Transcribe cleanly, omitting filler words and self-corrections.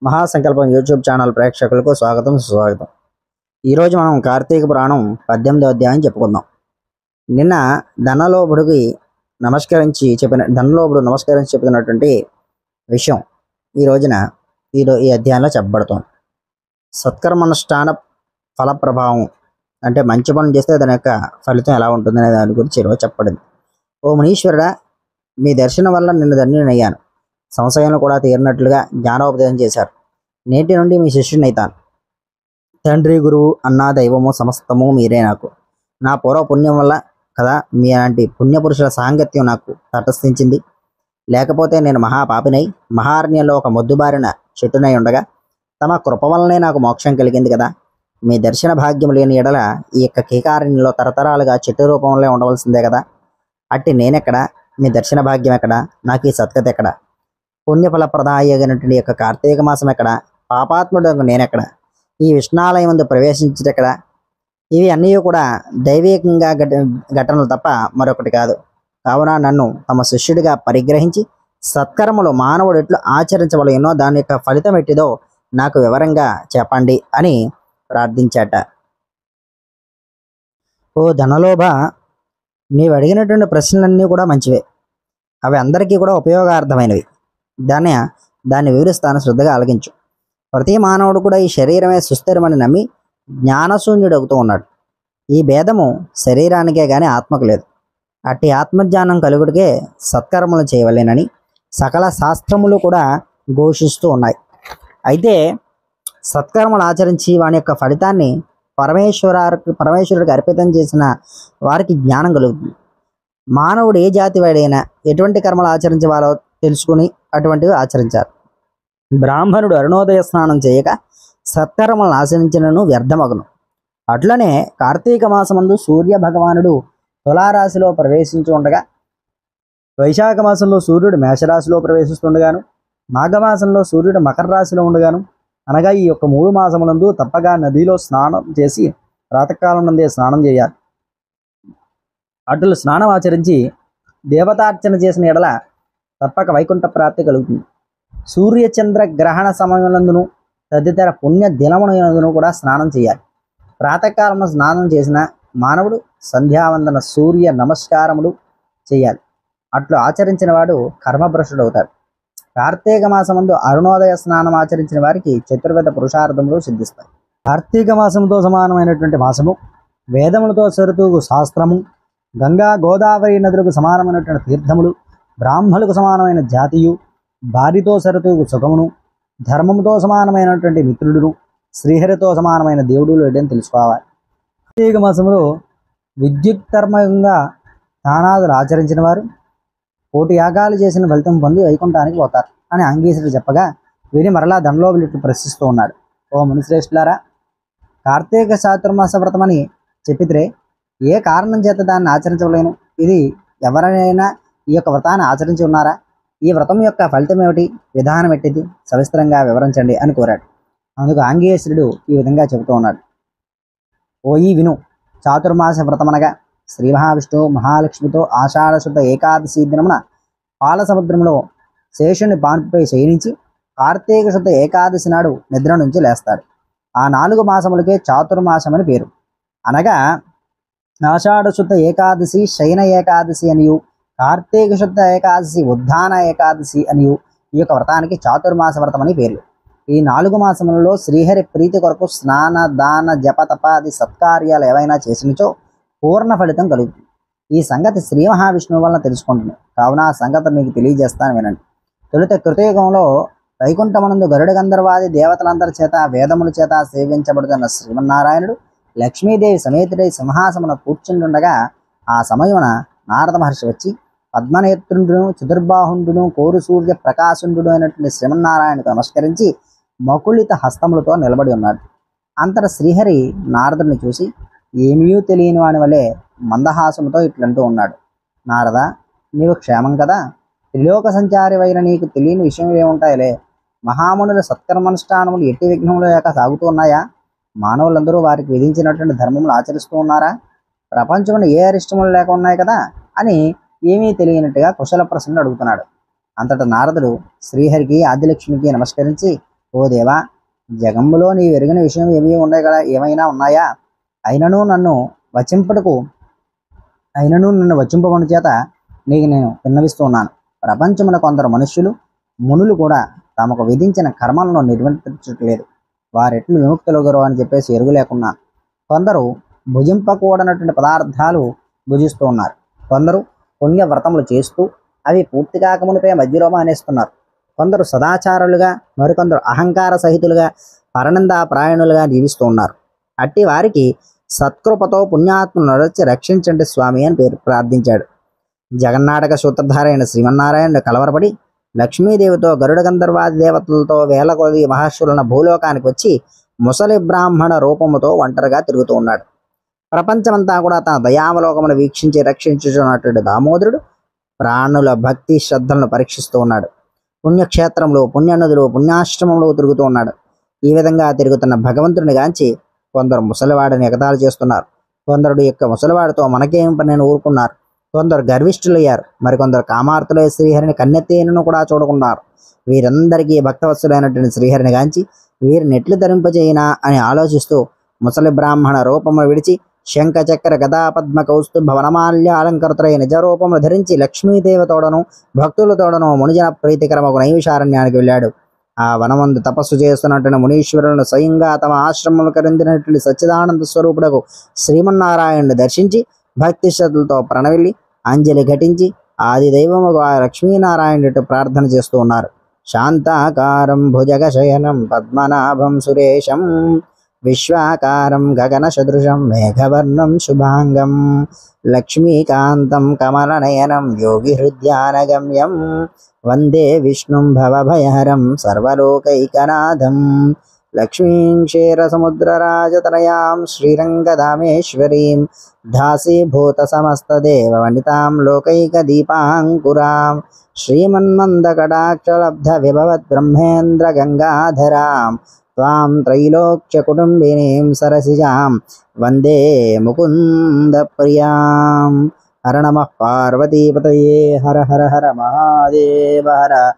మహాసంకల్పం YouTube channel ప్రేక్షకులకు స్వాగతం సుస్వాగతం. ఈరోజు మనం కార్తీక పురాణం 18వ అధ్యాయం చెప్పుకుందాం. నిన్న ధనలోభుడు నమస్కరించి చెప్పినటువంటి విషయం ఈ రోజున ఈ అధ్యాయంలో చెప్పబడుతుంది. సత్కర్మానుష్ఠాన ఫల ప్రభావం అంటే మంచి పనులు చేస్తే దాని యొక్క ఫలితం ఎలా ఉంటుందనే దాని గురించి ఈరోజు చెప్పబడింది. ఓ మునీశ్వరుడా, మీ దర్శనం వల్ల నిన్ను ధన్యునయ్యాను. సంశయంలో కూడా తీరినట్లుగా జ్ఞానోపదేశం చేశారు. నేటి నుండి మీ శిష్యునైతాను. తండ్రి, గురువు, అన్నా, దైవము సమస్తము మీరే నాకు. నా పూర్వ పుణ్యం వల్ల కదా మీ అలాంటి పుణ్యపురుషుల సాంగత్యం నాకు తటస్థించింది. లేకపోతే నేను మహాపాపినై మహారణ్యంలో ఒక మొద్దుబారిన చెట్టునై ఉండగా తమ కృప వల్లనే నాకు మోక్షం కలిగింది కదా. మీ దర్శన భాగ్యం లేని ఎడల ఈ యొక్క కీకారణ్యంలో తరతరాలుగా చెట్టు రూపంలో ఉండవలసిందే కదా. అట్టి నేనెక్కడ, మీ దర్శన భాగ్యం ఎక్కడ, నాకు ఈ సత్కత ఎక్కడ, పుణ్యఫల ప్రదాయమైనటువంటి యొక్క కార్తీక మాసం ఎక్కడ, పాపాత్ముడు నేనెక్కడ, ఈ విష్ణాలయం ముందు ప్రవేశించటెక్కడ? ఇవి అన్నీ కూడా దైవికంగా ఘటనలు తప్ప మరొకటి కాదు. కావున నన్ను తమ శిష్యుడిగా పరిగ్రహించి సత్కర్మలు మానవుడు ఎట్లు ఆచరించవలెనో దాని యొక్క ఫలితం ఎట్టిదో నాకు వివరంగా చెప్పండి అని ప్రార్థించాట. ఓ ధనలోభ, నీవు అడిగినటువంటి ప్రశ్నలన్నీ కూడా మంచివే. అవి అందరికీ కూడా ఉపయోగార్థమైనవి. దాన్ని వివరిస్తాను, శ్రద్ధగా ఆలకించు. ప్రతి మానవుడు కూడా ఈ శరీరమే సుస్థిరమని నమ్మి జ్ఞానశూన్యుడవుతూ ఉన్నాడు. ఈ భేదము శరీరానికే కానీ ఆత్మకు లేదు. అట్టి ఆత్మజ్ఞానం కలుగుడికే సత్కర్మలు చేయవలేనని సకల శాస్త్రములు కూడా ఘోషిస్తూ ఉన్నాయి. అయితే సత్కర్మలు ఆచరించి వాని యొక్క ఫలితాన్ని పరమేశ్వరుడికి అర్పితం చేసిన వారికి జ్ఞానం కలుగుతుంది. మానవుడు ఏ జాతి వాడైనా ఎటువంటి కర్మలు ఆచరించవాలో తెలుసుకుని అటువంటివి ఆచరించారు. బ్రాహ్మణుడు అరుణోదయ స్నానం చేయక సత్కర్మలను ఆచరించినను వ్యర్థమగును. అట్లనే కార్తీక మాసమందు సూర్య భగవానుడు తులారాశిలో ప్రవేశించి ఉండగా, వైశాఖ మాసంలో సూర్యుడు మేషరాశిలో ప్రవేశిస్తుండగాను, మాఘమాసంలో సూర్యుడు మకర రాశిలో ఉండగాను, అనగా ఈ యొక్క 3 మాసములందు తప్పగా నదిలో స్నానం చేసి ప్రాతకాలం నందే స్నానం చేయాలి. అట్లు స్నానం ఆచరించి దేవతార్చన చేసిన ఎడల తప్పక వైకుంఠ ప్రాప్తి కలుగుతుంది. సూర్యచంద్ర గ్రహణ సమయములందును తదితర పుణ్య దినమునందును కూడా స్నానం చేయాలి. ప్రాతకాలంలో స్నానం చేసిన మానవుడు సంధ్యావందన సూర్య నమస్కారములు చేయాలి. అట్లు ఆచరించిన వాడు కర్మభ్రష్టుడు అవుతాడు. కార్తీక మాసమందు అరుణోదయ స్నానం ఆచరించిన వారికి చతుర్వేద పురుషార్థములు సిద్ధిస్తాయి. కార్తీక మాసంతో సమానమైనటువంటి మాసము, వేదములతో సరుతూగు శాస్త్రము, గంగా గోదావరి నదులకు సమానమైనటువంటి తీర్థములు, బ్రాహ్మణులకు సమానమైన జాతియు, భార్యతో సరుతూగు సుఖమును, ధర్మముతో సమానమైనటువంటి మిత్రుడును, శ్రీహరితో సమానమైన దేవుడు లేడని తెలుసుకోవాలి. కార్తీక మాసంలో విద్యుక్తర్మంగా స్నానాదులు ఆచరించిన వారు కోటి యాగాలు చేసిన ఫలితం పొంది వైకుంఠానికి పోతారు అని అంగీసుడు చెప్పగా విని మరలా ధనలోభులు ఇట్లు ప్రశ్నిస్తూ ఉన్నాడు. ఓ మునిశ్రేష్ఠులారా, కార్తీక చాతుర్మాస వ్రతమని చెప్పితే ఏ కారణం చేత దాన్ని ఆచరించలేను? ఇది ఎవరైనా ఈ యొక్క వ్రతాన్ని ఆచరించి ఉన్నారా? ఈ వ్రతం యొక్క ఫలితం ఏమిటి, విధానం ఎట్టిది, సవిస్తరంగా వివరించండి అని కోరాడు. అందుకు ఆంగేశ్వరుడు ఈ విధంగా చెబుతూ ఉన్నాడు. ఓయి విను, చాతుర్మాస వ్రతమనగా శ్రీ మహావిష్ణువు మహాలక్ష్మితో ఆషాఢ శుద్ధ ఏకాదశి దినమున పాల సముద్రంలో శేషుని పాన్పుపై శయనించి కార్తీక శుద్ధ ఏకాదశి నాడు నిద్ర నుంచి లేస్తాడు. ఆ 4 మాసములకే చాతుర్మాసమని పేరు. అనగా ఆషాఢ శుద్ధ ఏకాదశి శయన ఏకాదశి అనియు, కార్తీక శుద్ధ ఏకాదశి ఉద్ధాన ఏకాదశి అనియు ఈ యొక్క వ్రతానికి చాతుర్మాస వ్రతం అని పేర్లు. ఈ 4 మాసములలో శ్రీహరి ప్రీతి కొరకు స్నాన దాన జప తపాది సత్కార్యాలు ఏవైనా చేసినచో పూర్ణ ఫలితం కలుగుతుంది. ఈ సంగతి శ్రీ మహావిష్ణువు వలన తెలుసుకుంటుంది. కావున ఆ సంగతి మీకు తెలియజేస్తాను, వినండి. తొలుత కృతయుగంలో వైకుంఠమనందు గరుడ గంధర్వాది దేవతలందరి చేత వేదముల చేత సేవించబడుతున్న శ్రీమన్నారాయణుడు లక్ష్మీదేవి సమేతుడై సింహాసమున కూర్చుండుండగా ఆ సమయమున నారద మహర్షి వచ్చి పద్మనేత్రుడును చతుర్బాహుండును కోరు సూర్య ప్రకాశుండు అయినటువంటి శ్రీమన్నారాయణకు నమస్కరించి మకుళిత హస్తములతో నిలబడి ఉన్నాడు. అంతట శ్రీహరి నారదుడిని చూసి ఏమీ తెలియని వాని వలె మందహాసముతో ఇట్లంటూ ఉన్నాడు. నారద, నీవు క్షేమం కదా? త్రిలోక సంచారి అయిన నీకు తెలియని విషయం ఏముంటాయిలే. మహామునుల సత్కర్మానుష్ఠానములు ఎట్టి విఘ్నములు లేక సాగుతూ ఉన్నాయా? మానవులందరూ వారికి విధించినటువంటి ధర్మములు ఆచరిస్తూ ఉన్నారా? ప్రపంచంలో ఏ అరిష్టములు లేక ఉన్నాయి కదా అని ఏమీ తెలియనట్టుగా కుశల ప్రశ్నలు అడుగుతున్నాడు. అంతటా నారదుడు శ్రీహరికి ఆదిలక్ష్మికి నమస్కరించి ఓ దేవా, జగంబులో నీ ఎరిగిన విషయం ఏమైనా ఉన్నాయా? అయినను నన్ను వచింపటకు నన్ను వచింపమని చేత నీకు నేను విన్నవిస్తున్నాను. ప్రపంచమున కొందరు మనుష్యులు మునులు కూడా తమకు విధించిన కర్మలను నిర్వర్తించట్లేదు. వారెట్లు విముక్తులుగరు అని చెప్పేసి ఎరుగు లేకున్నాను. కొందరు భుజింపకూడనటువంటి పదార్థాలు భుజిస్తూ ఉన్నారు. కొందరు పుణ్యవ్రతములు చేస్తూ అవి పూర్తి కాకమునిపై మధ్యలో మానేస్తున్నారు. కొందరు సదాచారులుగా, మరికొందరు అహంకార సహితులుగా, పరనిందాప్రాయణులుగా జీవిస్తూ ఉన్నారు. అట్టి వారికి సత్కృపతో పుణ్యాత్మను నడచి రక్షించండి స్వామి అని ప్రార్థించాడు. జగన్నాటక సూత్రధారైన శ్రీమన్నారాయణుడు కలవరపడి లక్ష్మీదేవితో గరుడ గంధర్వాది దేవతలతో వేల కొలది మహర్షులను భూలోకానికి వచ్చి ముసలి బ్రాహ్మణ రూపముతో ఒంటరిగా తిరుగుతూ ఉన్నాడు. ప్రపంచమంతా కూడా తన దయావలోకమును వీక్షించి రక్షించుతున్నటువంటి దామోదరుడు ప్రాణుల భక్తి శ్రద్ధలను పరీక్షిస్తూ ఉన్నాడు. పుణ్యక్షేత్రంలో, పుణ్యనదులు, పుణ్యాశ్రమంలో తిరుగుతూ ఉన్నాడు. ఈ విధంగా తిరుగుతున్న భగవంతుని గాంచి కొందరు ముసలివాడిని ఎగతాళి చేస్తున్నారు. కొందరు యొక్క ముసలివాడితో మనకేం పని అని ఊరుకున్నారు. కొందరు గర్విష్ఠులయ్యారు. మరికొందరు కామార్తులై శ్రీహరిని కన్నెత్తేనను కూడా చూడకున్నారు. వీరందరికీ భక్తవత్సలైనటువంటి శ్రీహరిని గాంచి వీరిని ఎట్లు ధరింపజేయినా అని ఆలోచిస్తూ ముసలి బ్రాహ్మణ రూపమును విడిచి శంఖ చక్ర గదా పద్మ కౌస్తుభ వనమాల్య అలంకృతులై నిజ రూపమును ధరించి లక్ష్మీదేవతోడను భక్తులతోడను మునిజన ప్రీతికరమకు నైవిషారణ్యానికి వెళ్ళాడు. ఆ వనమందు తపస్సు చేస్తున్నటువంటి మునీశ్వరులను స్వయంగా తమ ఆశ్రమములు కరించినటువంటి సచ్చిదానంద స్వరూపుడకు శ్రీమన్నారాయణుని దర్శించి భక్తి శ్రద్ధలతో ప్రణవిల్లి అంజలి ఘటించి ఆది దైవముగా లక్ష్మీనారాయణుడు ప్రార్థన చేస్తూ ఉన్నారు. శాంతాకారం భుజగశయనం పద్మనాభం సురేశం విశ్వాకారం గగన సదృశం మేఘవర్ణం శుభాంగం లక్ష్మీకాంతం కమలనయనం యోగి హృద్యానగమ్యం వందే విష్ణుం భవభయహరం సర్వలోకైకనాథం లక్ష్మీం క్షీరసముద్రరాజతనయాం శ్రీరంగధామేశ్వరీం దాసీభూత సమస్తదేవవనితాం లోకైకదీపాంకురాం శ్రీమన్మందకటాక్షలబ్ధ విభవద్ బ్రహ్మేంద్ర గంగాధరాం త్వాం త్రైలోక్యకుటుంబినీం సరసిజాం వందే ముకుంద ప్రియాం. హర నమః పార్వతీపతయే. హర హర హర మహాదేవ హర.